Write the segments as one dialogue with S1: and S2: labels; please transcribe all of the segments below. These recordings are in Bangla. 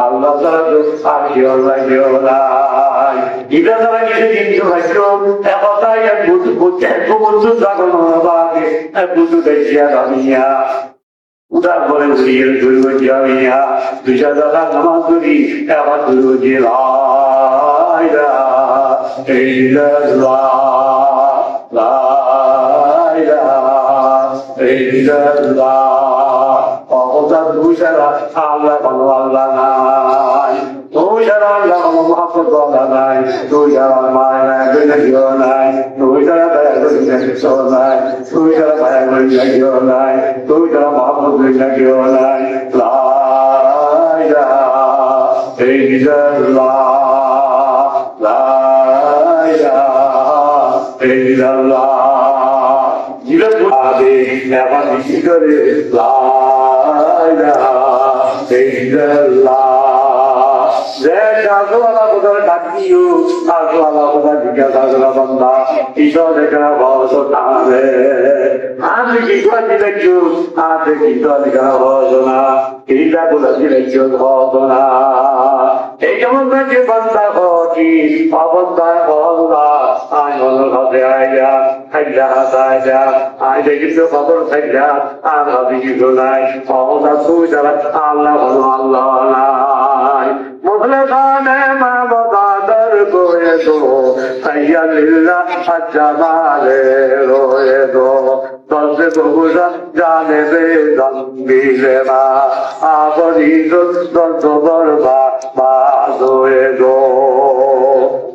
S1: আল্লাহ তারা তো আর কেউ নাই এটা তারা কিছু কিন্তু ভাগ্য একতাই এক বন্ধু জাগন বুঝু দেখিয়া রামিয়া উদার করে উড়িয়ে দুর্গ জামিয়া দুইটা দাদা নামাজ করি এবার দুর্গ যে আল্লাহ কোনো আল্লাহ নাই তুই ছাড়া আল্লাহ কোনো মহাপত আল্লাহ নাই তুই ছাড়া মায় নাই কেউ নাই তুই ছাড়া দয়া করি না কেউ নাই তুই ছাড়া দয়া করি না কেউ নাই তুই ছাড়া মহাপত করি না কেউ নাই এখন বেশি করে আমি কি করে দেখছো আতে কি দেখা হতো না এইটা বলে দিলেছো হতো না এই যেমন যে বন্ধা হকি অবন্ধায় বন্ধা আই হল হাতে আইয়া খাইলা হাতাইয়া আই দেখিছো খবর খাইলা আর ভাবি কিছু নাই অবন্ধা তুই যারা আল্লাহ হলো আল্লাহ নাই মুখলে গানে মা বাদার গোয়ে দো সাইয়া লিল্লা আজ্জামালে রোয়ে দো দলতে বহুরা জানে বে জম্বিলে মা আবরি দন্ত বরবা মা দোয়ে দো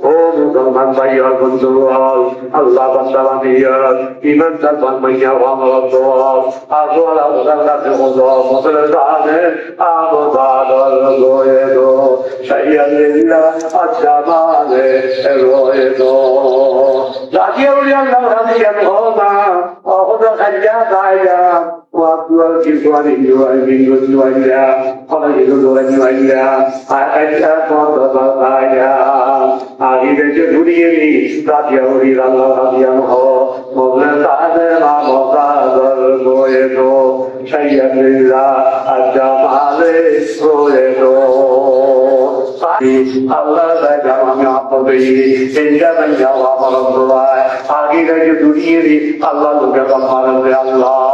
S1: ও মুসলমান ভাইয়া বন্ধু আল্লাহ বান্দা বানিয়ার ইমানদার বান্দাইয়া ভাঙল আজো আল্লাহ কাছে বলো মুসলে গানে আবদার গোয়ে দো সাইয়া লিল্লা আজ্জামালে রোয়ে দো জাতীয় আল্লাহ রাজিয়ান হোনা অহদা খাইয়া দাইয়া ওয়াকুয়াল কিওয়ানি কিওয়ানি কিওয়ানিয়া ফলা কিওয়ানিয়া আইতা পদবা দাইয়া আইরে যে দুনিয়ানি জাতীয় আল্লাহ রাজিয়ান হো মোলা তাদে মামতাদর গোয়ে দো সাইয়া লিল্লাহ আজ্জামালে রোয়ে দো আল্লাহ আমি আপনাদের আগে গেছে দুনিয়ে আল্লাহ লোকে মানবে আল্লাহ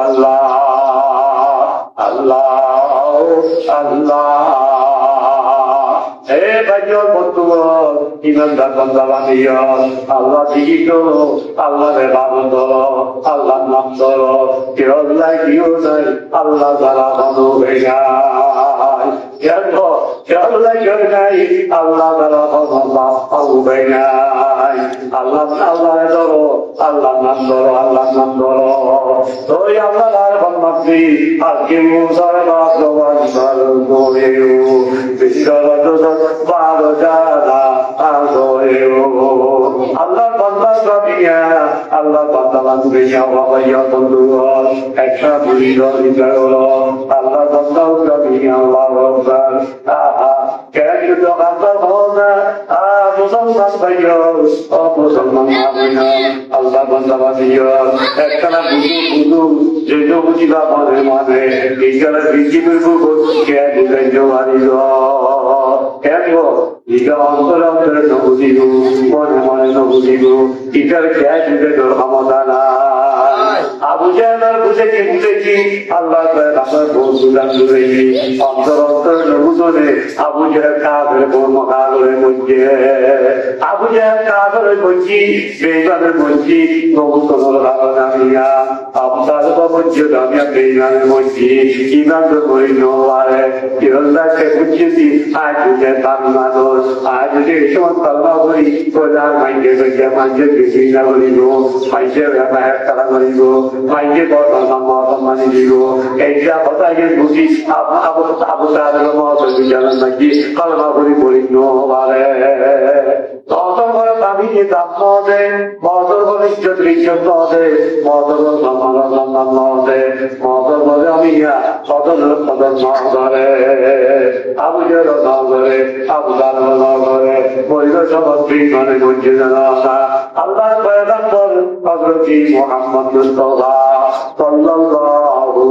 S1: আল্লাহ আল্লাহ আল্লাহ হে ভাইয়া বন্ধু ইমানদার বান্দা বানিয়া আল্লাহ দিকে করো আল্লাহ রে বাবু ধরো আল্লাহ নাম ধরো কেউ আল্লাহ কেউ নাই আল্লাহ দ্বারা ভালো হয়ে যায় আল্লাহ কেউ নাই আল্লাহ দ্বারা ভালো হয়ে যায় আল্লাহ আল্লাহ ধরো আল্লাহ নাম ধরো আল্লাহ নাম ধরো ওই আল্লাহ আর ভাবি আজকে মুসারে বাসবান বেশি বারো জানা আল্লাহ বান্দা গাবিয়া আল্লাহ বান্দা বান্ধবিয়া বাবাইয়া বন্ধু একটা বুড়ি হৃদয় হলো আল্লাহ বান্দা গাবিয়া আল্লাহ রব্বান কেন দোকানদার হনা মুসলমান ভাইয়া ও মুসলমান ভাইয়া আল্লাহ বান্দা বান্দিয়া একটা বুঝু যে বুঝিবা মনে মনে এই গেলে পৃথিবীর বুঝ কে বুঝাই জমানি কেন ইটা অন্তরে অন্তরে নবুঝিব মনে মনে নবুঝিব ইটার খেয়াল বুঝে তোর ক্ষমতা নাই আবু জাহেল বুঝেছি আল্লাহ আমার বন্ধু বুঝেছি অন্তর অন্তরে নবুঝে আবু জাহেল কাফের কর্ম কাগরে মধ্যে আবু জাহেল কাফের বলছি বেইমানের বলছি নবু তোর ধারণা নিয়া আপনার বলছি দামিয়া বেইমানের বলছি ইমানের বই নোয়ারে ইরল্লাহকে বুঝেছি আজ বুঝে তার মানুষ আজ যদি এই সময় কল্পনা করি প্রধান মাইকে গিয়ে মানুষের বেশি না করিব মানুষের ব্যাপার তারা করিব মাইকে বড় সম্মানি দিব এইটা কথাকে বুঝি আবু তাদের মত জানান নাকি কল্পনা করি বলি নোয়ারে তখন করে দামিকে দাম নদে মদর বলে ইজ্জত ইজ্জত নদে মদর সম্মান নদে মদর বলে আমি সদর সদর নদরে আবু জের নদরে আবু দার নদরে পরিবেশ মন্ত্রী মানে মঞ্জুর আল্লাহ পয়গম্বর হযরত মুহাম্মদ মুস্তাফা সাল্লাল্লাহু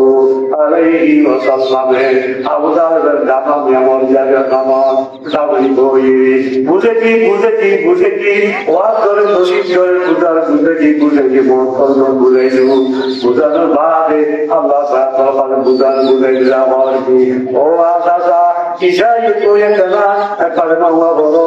S1: আলাইহি ওয়াসাল্লামের আবু তালেবের জামা মেমন জায়গা নামাজ সাবরি বই বুঝেছি ওয়াজ করে নসিব করে বুঝেছি মন কর্ম বুঝেছি বুঝানোর বাদে আল্লাহ তাআলা বুঝানো দিলাম ও আশা কিসাই কোয়ে কেনা কালেমা হুয়া বড়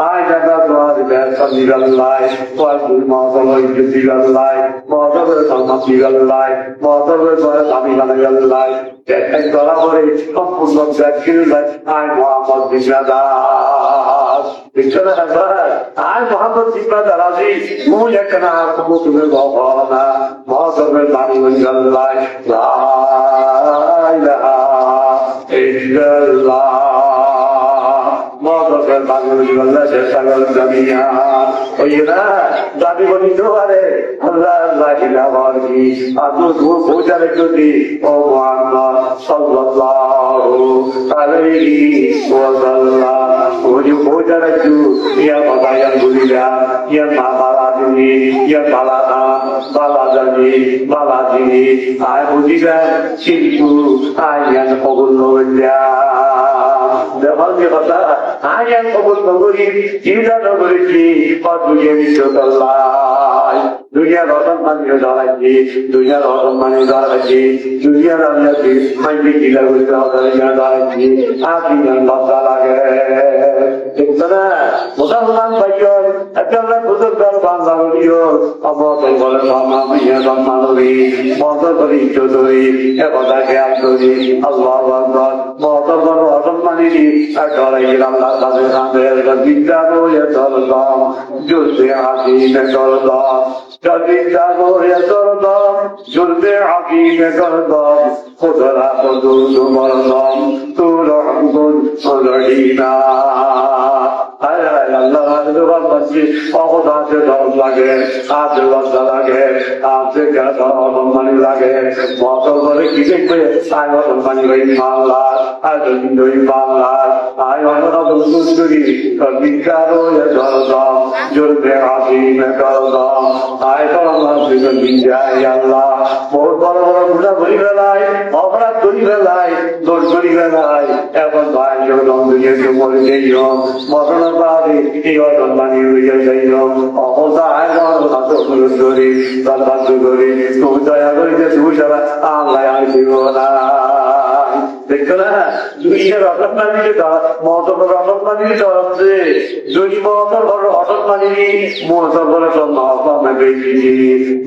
S1: আয় জানা তোমার ব্যবসা দিগাল্লাই ওয়াজুল মাওলানা দিগাল্লাই মাওলানা সালমান দিগাল্লাই মাওলানা দামি বানাগাল্লাই এক করা করে সম্পূর্ণ ব্যাখ্যা যায় আয় মোহাম্মদ বিশাদাস বিশাদা হাজার আয় মোহাম্মদ বিশাদার আজি মুই একনা কবু তুমি ভগবানা মাওলানা দামি বানাগাল্লাই লা ইলাহা ইল্লাল্লাহ মদকের বাংলা সাগর জামিয়া ওইরা দাবি বলি তো আরে আল্লাহ লাহি আদু পৌঁছালে যদি ও মুহাম্মদ সাল্লাল্লাহু আলাইহি ওয়াসাল্লাম ওই পৌঁছালে তু ইয়া বাবায়া গুলিয়া ইয়া বালাদিনী ইয়া বালাদিনী আয় বুঝিবা শিল্পু আয়ান কবুল হইয়া দেওয়াল যে কথা আয়ান কবুল নগরী জিন্দা নগরী দুনিয়া বিশ্বতল্লাই দুনিয়ার রতন মানিয়ে দাঁড়াচ্ছি দুনিয়ার রতন মানিয়ে দাঁড়াচ্ছি দুনিয়ার রান্নাছি মাইকে কিলা করে দাঁড়াচ্ছি আপনি লজ্জা লাগে দেখছো না মুসলমান ভাইয়র একজন বুজুর্গর বাংলাগুলিও অবতল বলে মামিয়া সম্মানবী মতল করি চৌধুরী একথা খেয়াল করি আল্লাহ মতল বড় অসম্মানিনী আর ডরাই গেলাম তাদের সামনে বিদ্যা বইয়ে চলতাম যুদ্ধে হাসিনে চলতাম বিদ্যা বইয়ে চলতাম যুদ্ধে হাসিনে চলতাম খোদরা বদুল মরতাম তোর রহমত লড়িনা আল্লাহ অবদাতে দর লাগে আজ লজ্জা লাগে আজকে সম্মানি লাগে মতল বলে কি দেখবে আয় সম্মানি ভাই বাংলা আয় বাংলা আয় অনরি বিচার ধরদাম জোরবে হাসিমে করদাম আয় আল্লাহ বহুত বড় বড় গুণা করি ফেলায় অপরাধ করি ফেলায় দোষ করি ফেলায় এখন ভাই মরে যাই মতনের বাদে এই অসম্মানি হইয়া যাই অবস্থা আয় ধরি বাধ্য করি তুমি দয়া করিতে তুমি সারা আল্লাহ আর দিব না দেখছো না দুইয়ের অসম্মানিকে মতনের অসম্মানিকে ধরছে যদি মতর বড় অসম্মানিনী মতর বলে সম্মানে বেশি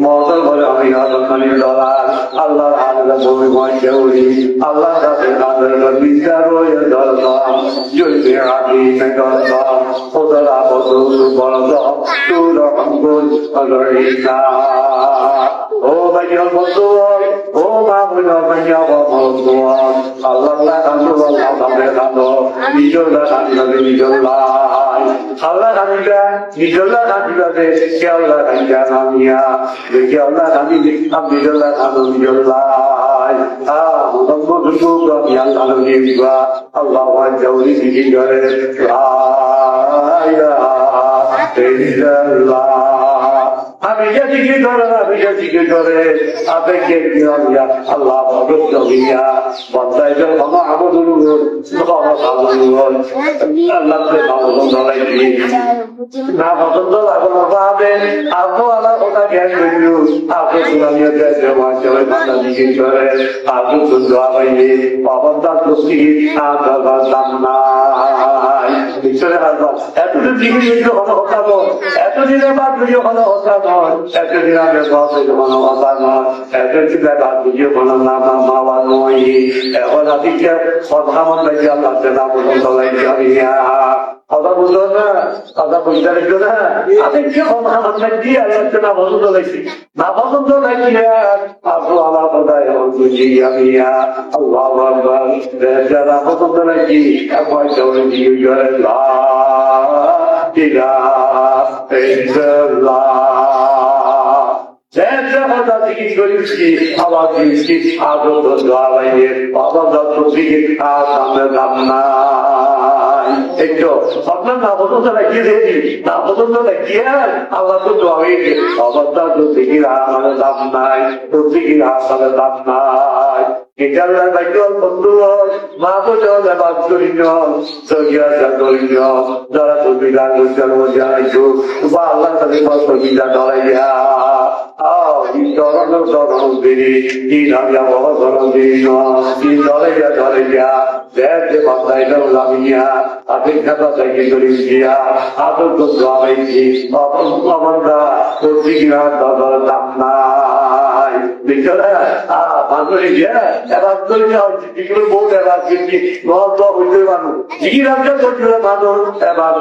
S1: মতর বলে আমি অসম্মানিক ধরার আল্লাহর আল্লাহ বমি ময়সৌরি আল্লাহ কাছে তাদের বিচার হয়ে ধরতাম যদি আমি ধরতাম ওদরা বদল বলতাম তোর অঙ্গুল লড়িতা ও ভাইয়া বন্ধু ও মা ভাইয়া বন্ধু আল্লাহ কান্দো নিজল্লা কান্দাবে নিজল্লাই আল্লাহ কান্দিবা নিজল্লা কান্দিবাবে কেল্লা কান্দা নামিয়া কেল্লা কান্দিবে নিজল্লা কান্দো নিজল্লাই আল্লাহ জৌরি দিদি করে আমি যেদিকে ধরে আপেক্ষে আল্লাহ ভগিয়া বন্ধাই আমাদুল না পছন্দ লাগলো পাবে আপনি আমার কথা জ্ঞান করিল আপনি সুনামিয়া দিকে করে আপনি সুন্দর পাইলে পাবনটা খুশি আপনার দাম নাই এতদিন দিকে হলো হতা নয় এতদিনের বাদ বুঝিয়ে হলো হতা নয় এতদিন আগে কোনো হতা নয় এতদিনের বাদ বুঝিয়ে কোনো নামা মাওয়া নয় এখন আদিকে সন্ধামন লাগে আল্লাহ না পছন্দ লাগে কথা বুঝলো না কথা বুঝতে লাগলো না আদিকে সন্ধামন দিয়ে আল্লাহ না পছন্দ লাগছি না পছন্দ লাগছে আপনি আমার কথা এখন বুঝি আমি আল্লাহ যারা পছন্দ লাগছি এখন দিয়ে করে আবার আদর সামনে দাম নাই একটু আপনার না পছন্দ লাগিয়ে দিয়েছি না পছন্দ লাগিয়ে আল্লাহ তো দোয়াই অবস্থা তো দেখি আমাদের দাম নাই প্রত্যেকই আমাদের দাম নাই Ikalah bagian pendua, maka jangan bagusnya, sekian bagusnya, dalam pembinaan ujian itu, supaya Allah terima pembinaan olehnya. Di dorong diri, di dalam Allah dorong diri, di dolehnya, dari pasai dalamnya, akhir kata saya tulis dia, atau doa ini, apa semua berpikiran dalam taknai, bicara, মানুষ এবার যেগুলো বলতে এবার কিন্তু গল্প হইতে মানুষ জিজ্ঞাসা করছিল মানুষ এবার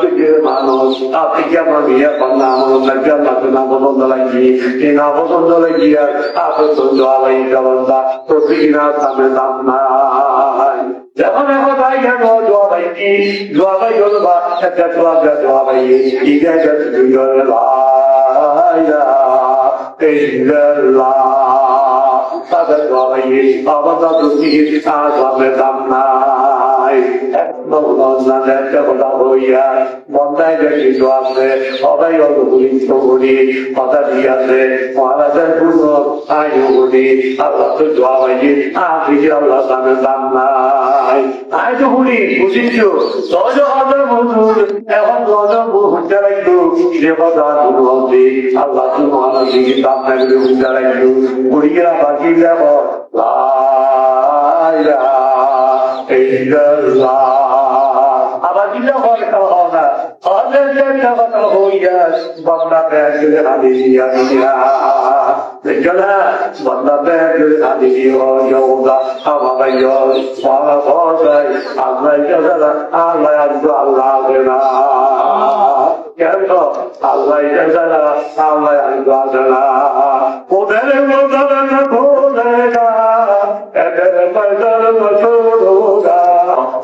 S1: মানুষ আপনি কি আমার বিয়ে কন্যা আমার লাগবে আপনাকে না পছন্দ লাগি এই না পছন্দ লাগি আর আপছন্দ আলাই জবন্দা প্রতিদিন সামনে দাম নাই যখন এখন ভাই কেন দোয়া ভাই কি দোয়া ভাই হলো বা একটা দোয়া ভাই ইগাইটা দুই তাদের দোয়াইয়ে আবাদা দুঃখী আজমের দাম নাই একটা কথা হইয়া বন্ধায় যে কিছু আছে সবাই অনুকূলিত করি কথা দিয়াছে মহারাজের পূর্ণ আয়ু করি আল্লাহ তো দোয়াইয়ে আজকে আল্লাহ দামের দাম নাই আয় তো বলি বুঝিস দশ হাজার বছর এখন হুঁচা রাখতো যে কথা হবে আল্লাহ তো মহারাজকে দাম না করে হুঁচা রাখতো কুড়িয়া বাকি যাব আবার দিলে হয় না হইয়া বন্দা ব্যাগের আদি দিয়া দেখলা বন্দা ব্যাগের আদি যোগা আমার আল্লাহ আল্লাহ আল্লাহ না কেন আল্লাহ আল্লাহ আল্লাহ ওদের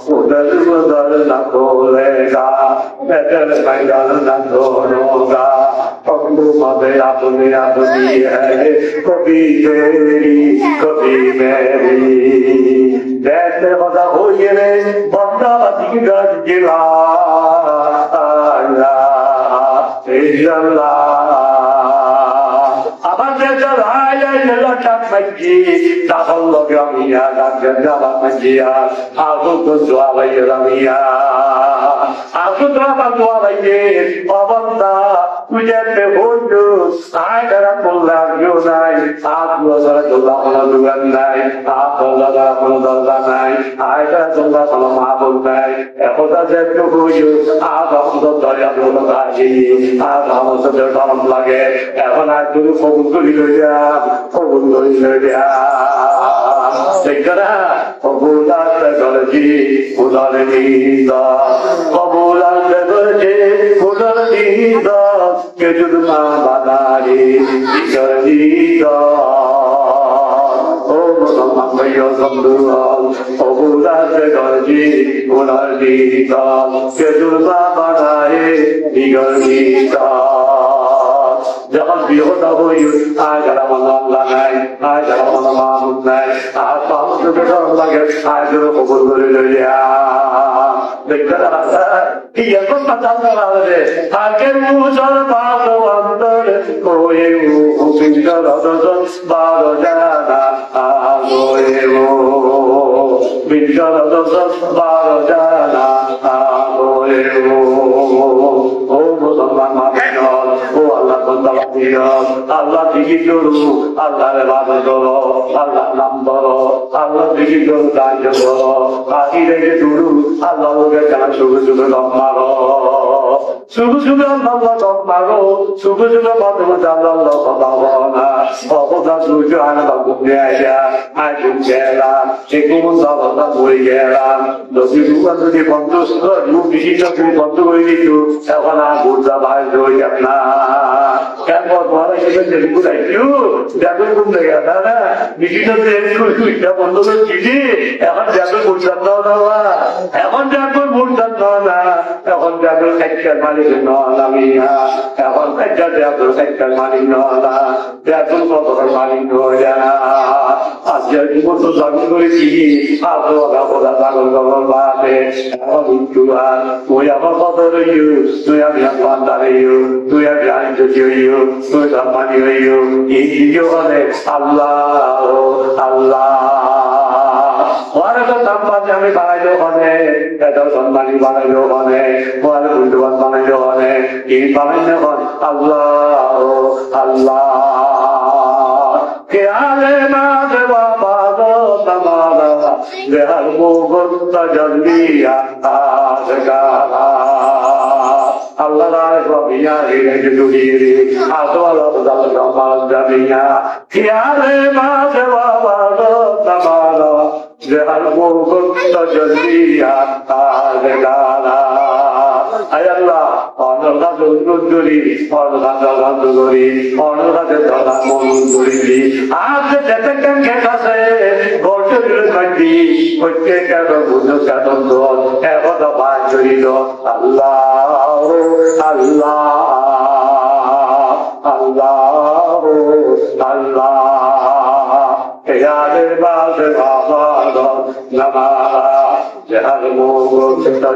S1: उधर उधर न खोलेगा बेटर मैदान न छोड़ोगा पप्पू मदे अपने अपनी है कभी तेरी कभी मेरी जैसे बता हो ये रे बंदा दिगर जिला अल्लाह Takkan logamia dan jalan menjia, aku berdoa lagi ramia, aku doa lagi, abanda, tujuan terhujung, saya dalam pulang junai, aku dalam pulang junai, aku dalam pulang junai, saya dalam pulang mabuk junai, aku dalam terhujung, aku dalam pulang lagi, aku dalam lagi, aku nak dulu fokus dia. Sekara Kabulan Tegarji Bulan Nida Kabulan Tegarji Bulan Nida Kejurma Badari Dikar Nida Om Namaya Samdual Kabulan Tegarji Bulan Nida Kejurma Badari Dikar Nida যখন বিহতা হই আয় যারা আল্লাহ নাই আয় যারা মাহমুদ নাই আর মাহমুদ লাগে আয় যারা কবুল করে লইয়া দেখতে কি এখন কথা বলে আগের মুসল বারো অন্তর কোয়ে বিন্দর বারো জানা আলোয়ে বিন্দর বারো জানা আলোয়ে ও মুসলমান ও আল্লাহ আল্লাহ দিকে করু আল্লাহ বাদল করো আল্লাহ নাম ধরো আল্লাহ দিকে করু দাঁড়িয়ে করো আগে রেখে দূরু আল্লাহ লোকের জানা শুভে শুভে দম মারো শুভে শুভে আল্লাহ দম মারো শুভে শুভে মাধ্যমে আল্লাহ কথা বলো না অবদা সূর্য আনা বা ঘুমে আইয়া আয় ঘুম গেলাম সে কোন দাদা বই গেলাম যদি দুবার যদি বন্ধ রূপ বিশিষ্ট বন্ধ করে দিত এখন আর ঘুরতে বাইরে হয়ে যাবে না কেন তোমারা সেটা বুঝাই দেখো ঘুম লেগে দাদা বিশিষ্ট বন্ধ করে দিদি এখন এখন যাবে মুরতাদ না, এখন যাবে মুরতাদ না, এখন যাবে খাইকার মালিক না মিয়া, এখন খাইকার যাবে খাইকার মালিক না, এখন কবরের মালিক হয়ে যায়। আজ যদি মতো জন্ম করেছি আদো আদা পাগল কবর বাদে এখন উঠুয়ার তুই আমার কবর হইও, তুই আমি বান্দা হইও, তুই আমি আইন হইও, তুই সম্মানী হইও, এই দিও বলে আল্লাহ আল্লাহ। আমি বানাইলো ওখানে, এটা সম্মানী বানাইলো ওখানে, ওর বুদ্ধবান বানাইলো ওখানে, এই বানাইলে আল্লাহ আল্লাহ। কে আলে না দেওয়া বাদো তামারা দেহার মুগত জলদিয়া আজগারা আল্লাহ রায় বাবিয়া রে জুড়িয়ে আদো আল্লাহ জামাল জামিয়া। কে আলে না দেওয়া বাদো তামারা দেহার মুগত জলদিয়া আজগারা। আয় আল্লাহ অনর কাছে অনুরোধ করি, অনর কাছে বন্ধ করি, অনর কাছে ধরা মন করিলি আজ যেতে কেন খেতাছে গল্প কাটি হচ্ছে কেন বুঝো কেন এখন বাদ করিল আল্লাহ আল্লাহ আল্লাহ আল্লাহ। হেয়ারে বাজে বাবা নামা যার মুখ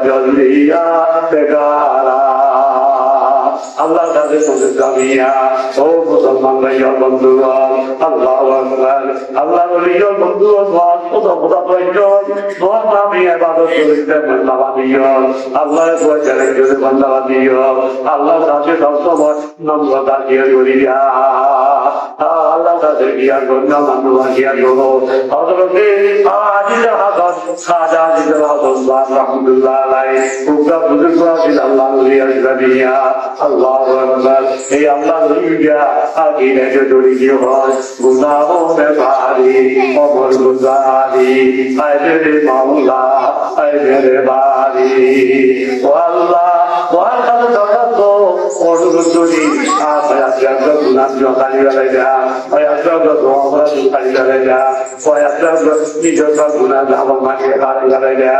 S1: জলিয়া বেগারা আল্লাহ তাদের মধ্যে জামিয়া ও মুসলমান ভাইয়া বন্ধুগণ আল্লাহ আকবার আল্লাহ নবীর বন্ধুগণ খোদা প্রয়োজন তোমার নামে ইবাদত করিতে বান্দা দিও আল্লাহ পয়সারে যদি বান্দা দিও আল্লাহ তাকে সবসময় নম্রতা দিয়ে করিয়া আল্লাহ তাদের বিয়ার গণ্য মানুষ দিয়া করো হযরতে আজিজা হাসান খাজা আজিজা হাসান রাহমাতুল্লাহ আলাইহি উগা বুজুর্গ আছেন আল্লাহ নবীর জামিয়া আল্লাহু আকবার। এই আল্লাহ নবীরা আগে নেজে দড়িয়ে হয় গুনাহ মে ভারী অমর গুজারি আয় মেরে মাওলা আয় মেরে বারি ও আল্লাহ ও আল্লাহ দরদো অনুরোধ করি আপনারা জানতো গুনাহ জকারি বেলাইয়া ওই আপনারা দোয়া জকারি বেলাইয়া ওই আপনারা নিজের গুনাহ আমল মাঝে কারি বেলাইয়া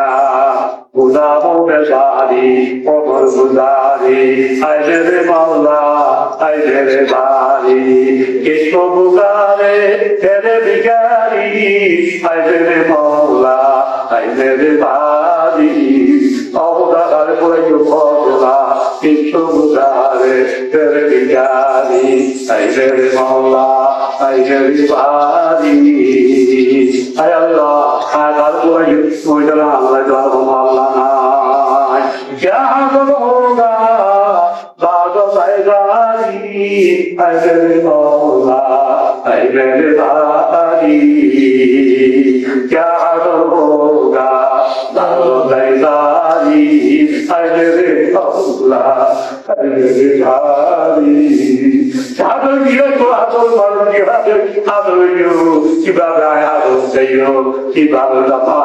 S1: গুনাহ মে ভারী অমর গুজারি আয় মেরে মাওলা আয় মেরে বারি কিসको पुकारे तेरे भिखारी आय मेरे मौला आय मेरे बारी औदार कोई खोला किसको पुकारे तेरे भिखारी आय मेरे मौला आय मेरे बारी आय अल्लाह औदार कोई मुझरा अल्लाह जानो मौला ना क्या होगा बागो बैगारी आय मेरे मौला आय मेरे बारी क्या होगा बागो बैगारी आय मेरे मौला आय मेरे बारी आदर किया तो आदर मारो आदर यो কিভাবে আদর চাইও কিভাবে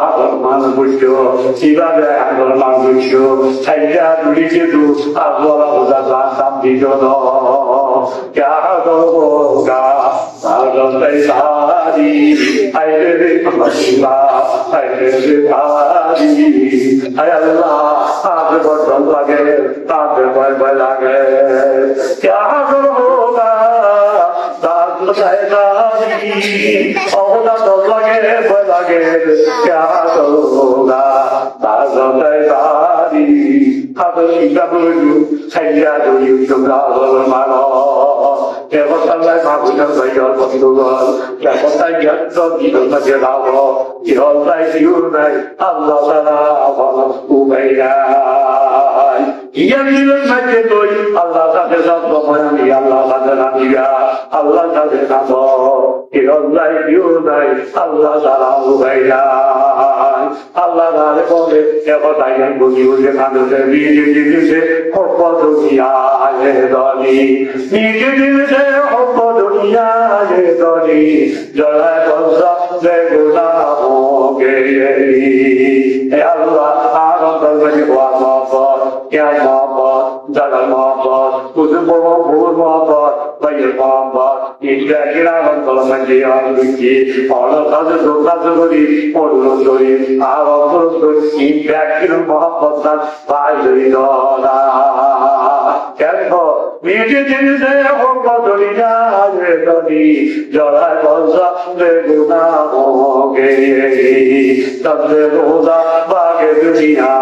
S1: আদর মান বুঝো কিভাবে আদর মান বুঝো ছাইয়া দুলিকে দু আদর বুঝা জানতাম দিজন क्या होगा आदर तैयारी आए रे मौला आए रे भारी आय अल्लाह आदर बदल लगे आदर बदल लगे क्या होगा औदा तो लगे लगे क्या होगा बारी आदर डबलू छैया दुयु तुमराल मानो देवतालाई मागुना गयो बन्दुगल देवताई यत्र जीवन जेलाओ इहलाई दिउनाई अल्लाह ताला भला उबैया Yang bilang saja tuh Allah tak satu menani Allah tak naniya Allah tak satu Ilai diunai Allah salah ubaya Allah tak boleh siapa yang bunyi ujian anu sendiri jadi apa dunia ini jadi apa dunia ini jalan konsak segala mungkin Allah akan berbuat apa क्या मोहब्बत जगल मोहब्बत कुछ मोहब्बत बाहर मोहब्बत ইন্দ্রাকিরা অন্তরমাঝে অন্ধুকি অনকাজ দোকাজ করি অনুরোধ করি আর অনুরোধ করি ইন্দ্রাকির মহাপত্তার পাই ধরি ধরা কেন মিটে জিনিসে হোক ধরি না ধরি জড়ায় বসা গুণা হোগে তবে রোজা বাগে দুনিয়া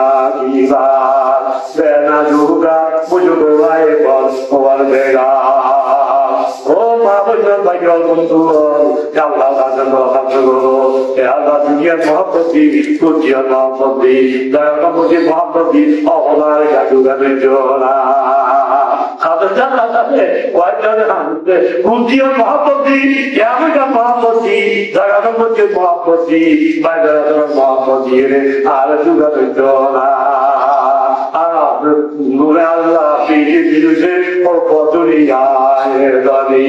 S1: की बात बेना दूगा मुझको आए पर और बेगा ओ माबुल भाइयों बंधु अल्लाह का जन्म हमको अल्लाह दुनिया मोहब्बत दी दुनिया मोहब्बत दी दया मुझे मोहब्बत दी और हमारे जादूगर में जोड़ा खातर जाना है वाइजर हमसे दुनिया मोहब्बत दी क्या का मोहब्बत दी दया मुझे मोहब्बत दी वाइजर मोहब्बत दी रे आले जादूगर में जोड़ा नूरे अल्लाह पीछे दिलसे और पतुरिया है दानी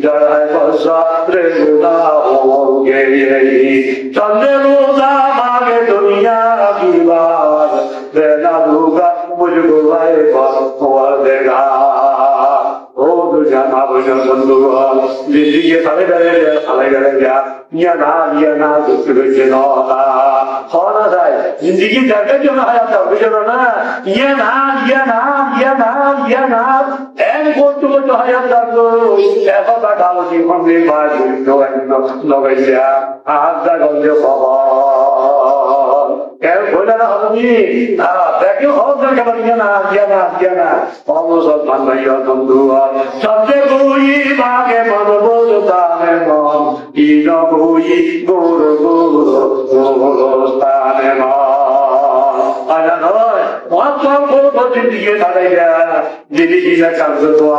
S1: जरा बसा रे गुना होगे चंदे रोजा मांगे दुनिया की बात देना दूंगा मुझको आए बस और देगा ओ दुनिया माबुल बंधु जिंदगी साले गए या ना दुष्ट ना होना जाए जिंदगी जगह जो ना आता है जो ना ये ना एन को तो hayatlar ऐसा का डालो जीवन में बात लोगों आज तक हमने बाबा क्या बोला ना हमने देखियो हो तो क्या बनिया ना हम सब मन में याद हम दुआ सबसे कोई भागे मन बोलता है मन इनो कोई गुरु ताने मन आया ना को जिंदगी सालेगा जिंदगी का कर्ज तो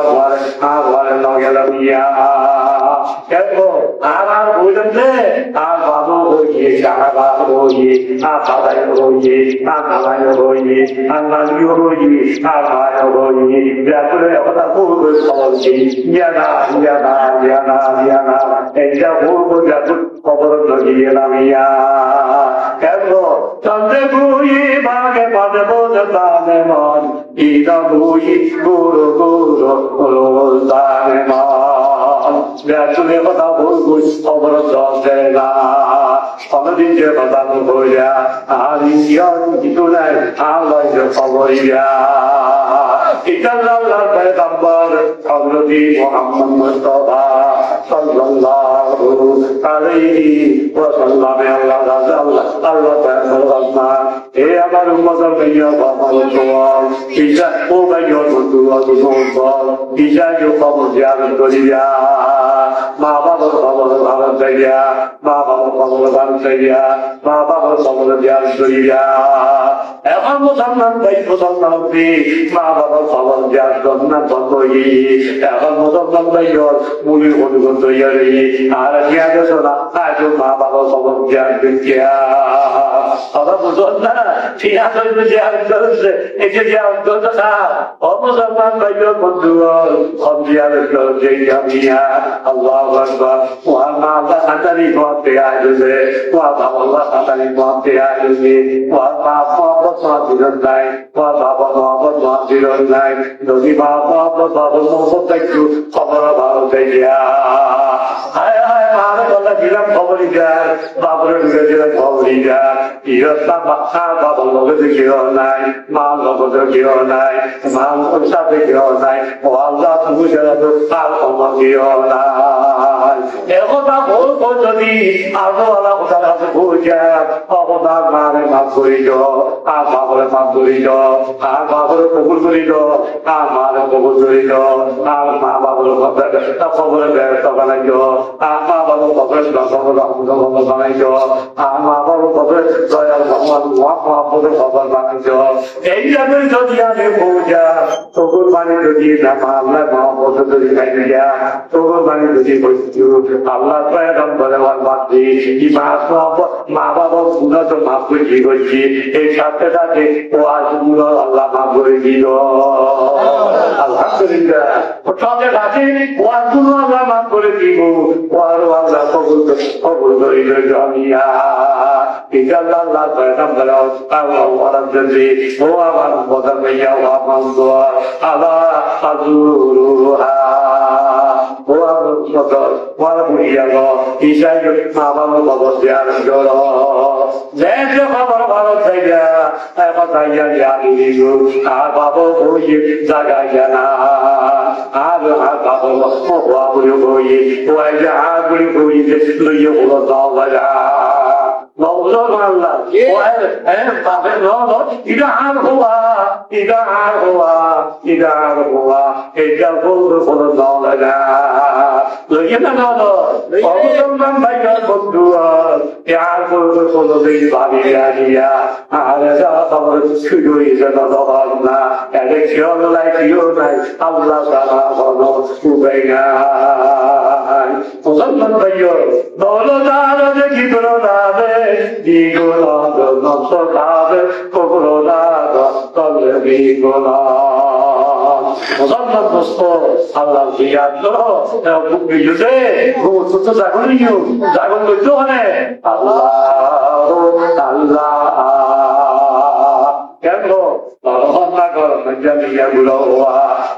S1: आवार नौगेलमिया क्या आवार भोजन से आप बाबू होइए शाहबा होइए आप सादाई होइए आप नालाय होइए आप नालियो होइए आप भाई होइए व्याकुल होता पूर्व होइए याना ऐसा पूर्व व्याकुल खबर लगिए नामिया क्या तंदे कोई भागे पादे बोलता है मन इधर कोई गुरु ताने मान व्याकुल होता पूर्व खबर लगिएगा हमें जो पता नहीं होया आलिया इतना आला जो खबरिया इतना पैगंबर हज़रत मोहम्मद मुस्तफा सल्लल्लाहु अलैहि वसल्लम अल्लाह पैगंबर ए हमारे उम्मत में ये बाबा इजा वो भाइयों को इजा जो खबर जान करिया माँ बाप खबर जान करिया माँ बाप खबर जान करिया माँ बाप खबर जान करिया এখন মুসলমান ভাই মুসলমান মা বাবা খবর যার জন্য বন্ধ এখন মুসলমান ভাই মুলি অনুগত আর শোনা আজ মা বাবা খবর যার না ঠিক আছে এই যে মুসলমান ভাই বন্ধু আল্লাহ মা আল্লাহ হাতারি মতে আসবে আল্লাহ হাতারি মতে আসবে নাই বাবা মহাম্মদ নাই যদি বাবা মোহাম্মদ একটু খবর ভালো দেখিয়া হায় হায় মারে বলা দিলাম খবরই যার বাবরে ঢুকে দিলাম খবরই যার ইরস্তাম বাবার লগে কেউ নাই মা লগে কেউ নাই মা সাথে কেউ নাই ও আল্লাহ তুমি যারা তো তার ক্ষমা কেউ নাই একথা বলবো যদি আরো আল্লাহ কোথার হাতে বুঝা অবদান মারে মাফ করি আর বাবরে মাফ করি আর বাবরে কবুল করি আর মারে কবুল করি আর মা বাবরে খবরে ব্যবস্থা বানাই আর মা বাবুর খবরে বানাই আর মা বাবুর খবরে দয়াল ভগবান মহাপুরের খবর বানাই এই জায়গায় যদি আমি পৌঁছা তবুর মানে যদি না আল্লাহ মহাপুর যদি খাই দিয়া তবুর মানে যদি বলছি আল্লাহ প্রয়োজন করে আমার বাদ মা বাবা গুণা তো মাফ করে কি করছি এই সাথে সাথে ও আজগুলো আল্লাহ মাফ করে দিল আলহামদুলিল্লাহ সাথে সাথে ও আজগুলো আল্লাহ মাফ করে দিব ও আরো আল্লাহ কবুল করিল জামিয়া ইনশাআল্লাহ আল্লাহ প্রয়োজন করে আল্লাহ ওয়ালাম যদি ও আমার বদর ভাইয়া ও আমার দোয়া আল্লাহ আজুরুহা ওয়ার বুড়িয়া গো ইসাই মা বাবা খবর দেওয়ার জল যে খবর ভালো থাইয়া কথাইয়া জানি গো আর বাবা বই জাগাইয়া না আর বাবা হওয়া বই বই ওই যে আগুলি বই লইয়া বলো দাও বাজা Allah, Allah lihat loh, bukti juga, bukti tu jangan liu, jangan lucu ni. Allah, kan lo, orang nak orang menjadi yang bulawa,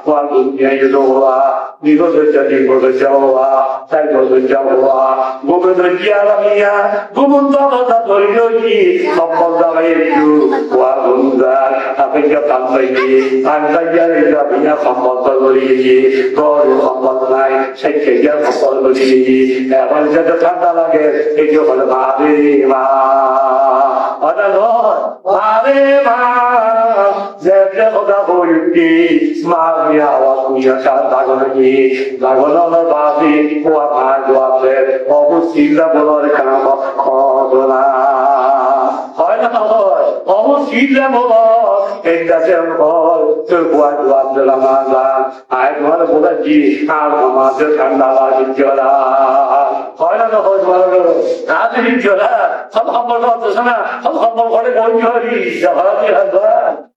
S1: walaupun yang bulawa, ni lo jadi berjawa, saya berjawa, bukan berjalannya, bukan tak terjadi, sampai dah itu, walaupun apa yang sampai ini, anda jadi punya sampai terjadi, kalau sampai lain, saya kerja sampai terjadi, kalau jadi tanda lagi, itu pada hari mah, ada lo, hari mah, jadi kita boleh semuanya awak punya cara lagi, lagunya lebih kuat aja, aku sila boleh kenapa kau lah, hai nak aku sila boleh, entah siapa terbuat dalam malam, hai mana boleh ji, kalau masih tanda lagi jalan, hai nak nanti jalan, हम बोलो तो सुना हम बोले कोई नहीं जवाब दिया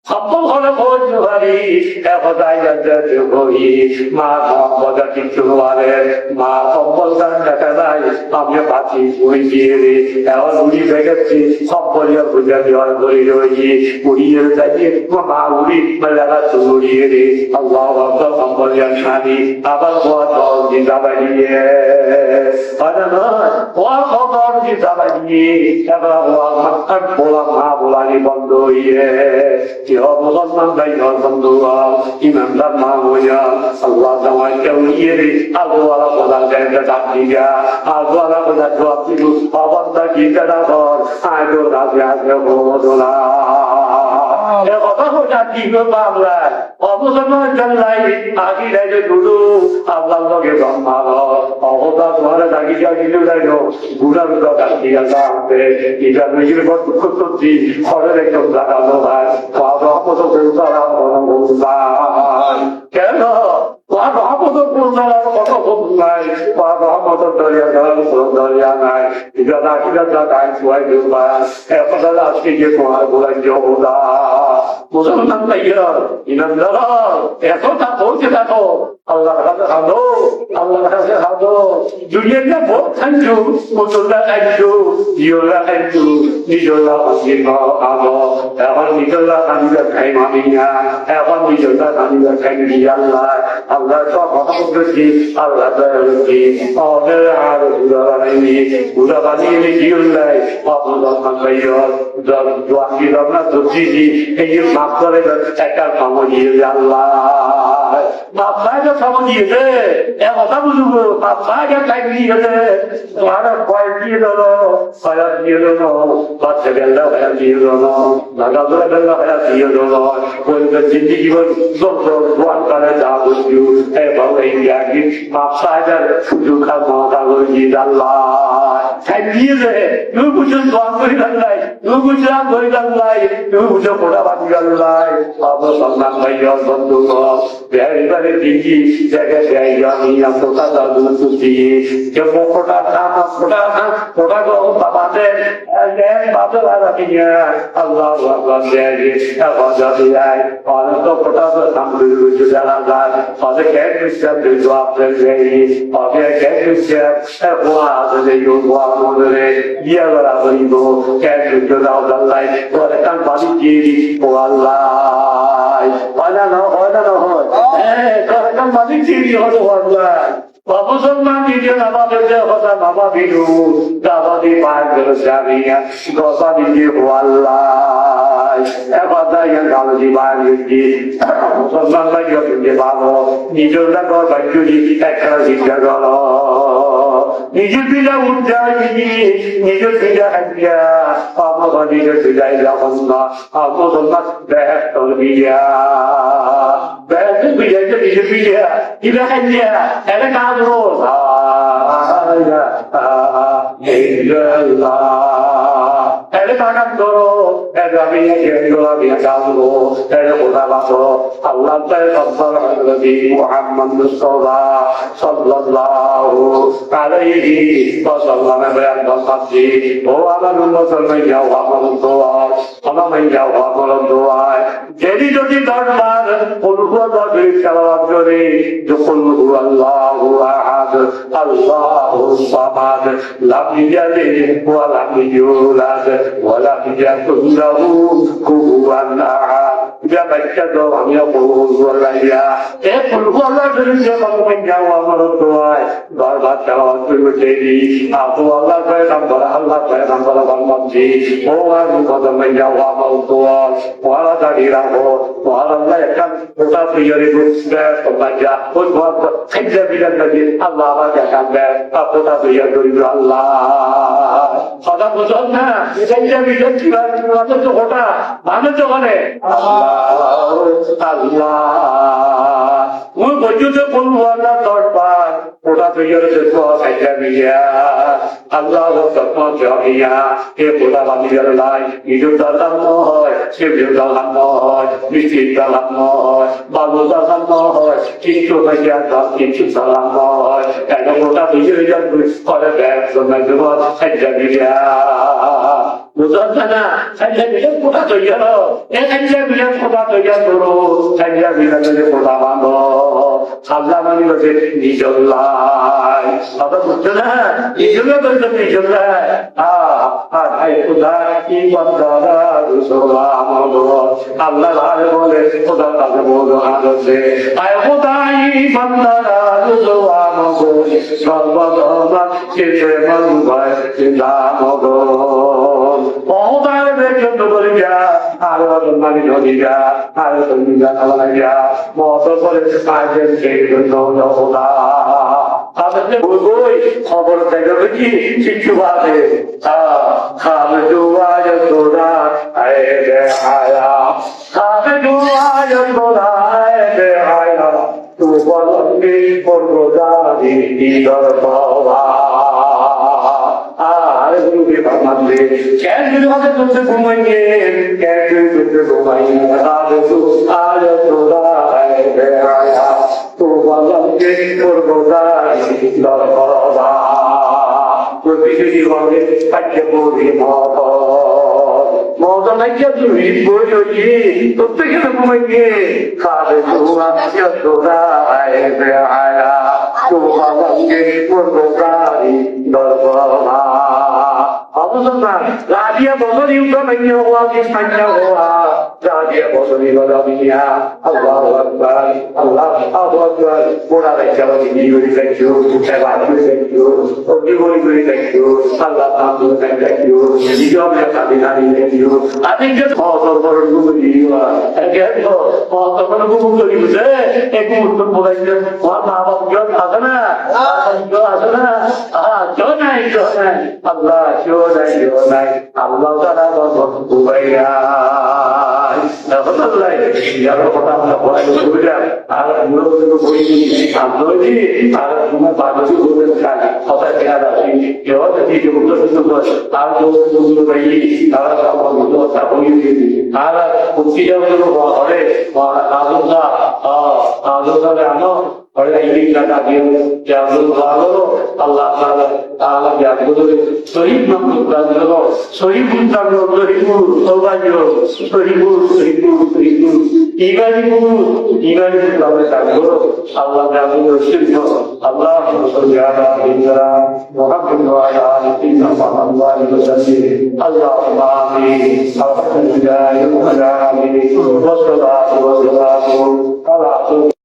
S1: हम बोले कोई नहीं है खुदाई जन्नत कोई माँ मोहम्मद की चुनवाले माँ मोहम्मद का नकलाई हम ये बाती कोई जीरे और उड़ी बेगत से सब बोलिए गुजर और बोली रोई उड़ी ये जाती वो माँ उड़ी मलका चुनरी रे अल्लाह अकबर हम बोलिए शादी अब वो तो जिंदा बनी है और ना वो खबर जिंदा बनी बोलानी बंद हुई है कि मुसलमान भाई और बंधु ईमानदार माँ हो जा अल्लाह दवाई के लिए अल्लाह खुदा जैसे डाली गया अल्लाह खुदा जो अपनी अबंदा की तरह और आगे राजा के बोला ये কথা হচ্ছে কি বাংলা অবসর চলাই আগে রাজে গুরু আল্লাহ লগে ব্রহ্মালো অবদা তোমারে দাগি যা গিলু রাজো গুনার কথা কি আছে এটা নিজের করতে ঘরের একদম লাগানো ভাই বাবা কত বলতারা বলবা কেন বাবা কত বলতারা কত বললাই বাবা কত দরিয়া নাই এটা রাখিরা যা গায় ছুয়াই দেবা এখন আজকে যে তোমার বলাই জবদা মুসলমান ভাইয়া ইমানদার এতটা বলতে থাকো আল্লাহর কাছে হাঁটো আল্লাহর কাছে হাঁটো দুনিয়াটা বহুত থাকছো মুসলমান থাকছো জিওলা থাকছো নিজলা হাসির ভালো এখন নিজলা কানিবা খাই মামিয়া এখন নিজলা কানিবা খাই আল্লাহ আল্লাহ সব কথা বলছি আল্লাহ বলছি আমাদের আর বুড়া বানিয়ে জিওলাই মুসলমান ভাইয়া দোয়া কি আমরা ধরছি এই মাফ করে একটা সময় আল্লাহ মাফাকে সময় দিয়েছে কথা বুঝবো মাফাকে টাইম দিয়েছে তোমার ভয় দিয়ে দিল ভয়া দিয়ে দিল বাচ্চা বেলা ভয়া দিয়ে দিল নাগাজোরা বেলা ভয়া দিয়ে দিল বলবে জিন্দিগি দোয়ান করে যা বুঝবো এবং এই আগে মাফাকের সুযোগ মজা করে দিয়ে আল্লাহ টাইম দিয়েছে তুই বুঝে দোয়ান করে নাই তুই বুঝলাম করে নাই তুই বুঝে ফোটা বাকি নাই বাবা সন্ধান ভাইয়া বন্ধু এবারে দিদি জায়গা আমি ফোটা দাদু তুই যে ফোটা ফোটা গো বাবাদের বাবা রাখিয়া আল্লাহ এখন যদি যায় অনেক ফোটা সামনে জানা যায় অনেক এক আপনার অনেক এক মনে ইয়ে করা হইব এক লাই ওরা কান বাড়ি দিয়ে ও আল্লাহ হয় না হয় মালিক চিনি হলো আল্লাহ মুসলমান নিজে নামাজের যে কথা নামা বিরু দাবাদি পায় জানিয়া গসা নিজে আল্লাহ এবার গালজি বাড়ি মুসলমান ভাই যে ভালো নিজের ঘর বাড়ি একটা শিক্ষা কর নিজের পিলা উঠা নিজের পিলা হাজিয়া আমার নিজের পিলাই যখন না মুসলমান ব্যস্ত বিয়া ব্যস্ত বিজাইতে নিজের পিলা কিলা হাজিয়া এটা কাজ রোজ এটা কাজ করো এটা আমি কাজবো এটা কোথা বাসো আল্লাহ নবী মুহাম্মদ মুস্তাফা সাল্লাল্লাহু আলাইহি ওয়াসাল্লাম বয়ান করছি ও আমার মুসলমান যাও আমার দোয়া আমার যাও আমার দোয়া যদি যদি দরবার অনুভব সালাত করে যখন আল্লাহু আহাদ আল্লাহু সামাদ লাম ইয়ালিদ ওয়া লাম ইউলাদ ওয়া লাম ইয়াকুল লাহু কুফুয়ান আহাদ যা বাচ্চা তো আমি বললাইয়া এ ফুলওয়ালা যে ভগবান যাও আমার দোয়ায় দরবার সালাত করতে দেরি আপু আল্লাহ করে নাম বলা আল্লাহ করে নাম বলা বলছি ও আর মুসলমান যাও আমার দোয়া ওয়ালা দাঁড়িয়ে রাখো আল্লাহ একটা ওটা প্রিয়রে বাচ্চা ওই ঘর খাইজা বিরাট লাগে আল্লাহ আবার দেখাবে ওটা প্রিয় করিব আল্লাহ কথা বুঝল না খাইজা বিরাট কি তো ওটা মানুষ ওখানে আল্লাহ ওই পর্যন্ত বলবো আল্লাহ দরবার ওটা প্রিয়রে দেখো খাইজা বিয়া আল্লাহ জমিয়া এ ওটা বানিয়ে লাই নিজের দালাম নয় সে দালাম নয় মিষ্টির দালাম নয় বাবু দালাম নয় কিছু ভাইয়া কিছু দালাম নয় কেন ওটা বুঝে করে ব্যস্ত খাইজা বিয়া বুঝতে না খাইজা বিলে কোথা তৈরি হলো এ খাইজা বিলে কোথা তৈরি করো খাইজা বিলে কোথা বাঁধো আল্লাহ মানি বলছে নিজল্লাই কথা বুঝছো না নিজল্লা বলছো নিজল্লাই আল্লাহ বলে খোদা তাকে বলো আনন্দে আয় খোদাই বান্দারা সর্বদা চিন্তে মন ভয় চিন্তা মগন অহদার বেচন্দ বলি যা আরো মানি ধরি যা আরো তুমি জানা যা মত করে কাজের সেই জন্য আমাদের বই খবর দেখা দেখি শিশু বাদে খাবে দুয়াজ তোরা আয় রে আয়া খাবে দুয়াজ তোরা আয় রে আয়া তু বলবি করবো জানি দিদর বাবা আর গুরুকে ভাবলে কেন যদি ভাবে তুলতে ঘুমাইয়ে কেন তুলতে ঘুমাইয়ে খাবে তু আজ তোরা আয় রে আয়া তু বলবি করবো জানি দিদর বাবা প্রতিটি ভাবে কাটতে পড়ি মজা নাইয়া তুমি বই হইয়ে প্রত্যেকে ঘুমাইয়ে খাবে তোরা তোরা আয় রে আয়া তু বাবাকে করবো গাড়ি দরবাবা রাজিয়া বসরি উঠে হওয়া কি সাঞ্জা হওয়া রাজিয়া বসরি বদমিয়া আল্লাহ আকবার আল্লাহ আকবার পুরা রাজ্য কি হই দেখছো সেবা করে দেখছো ওই বই দেখছো আল্লাহ নাম করে দেখছো জীবনে কাটি নানি দেখছো আদিক যে ফসল বড় গুলিয়া একেন তো ফসল বড় গুলি বুঝে এক মুহূর্ত বলাইছে ওর মা বাবা কি আছে না আছে না জনাই আল্লাহ জনাই আল্লাহ তাআলা বুবাইয়া আল্লাহ ইয়ার কথা আমরা বলাই বুঝা আর মুলো মুলো কই আল্লাহজি আর তুমি বাদতি বলতে চাই কথা কেনা রাখি কেউ যদি যুক্ত সুন্দর আর তো সুন্দর ভাই আর সব মুলো সাবই দিই আর কুচিয়া গুলো হরে আল্লাহ আল্লাহ জানো और इन्हीं लगा दियो क्या भागो अल्लाह ताला क्या बोलो सही मकसद करो सही बुंदा लो सही बुल सोबायो सही बुल इबादी कामे करो अल्लाह क्या बोलो सही अल्लाह सुब्हाना इंद्रा मुहम्मद व अला इन्ना मुहम्मद वसल्लम अल्लाहुम्मा आमीन अल्हम्दुलिल्लाहि रब्बिल आलामीन वस्सलातु वस्सलामु अला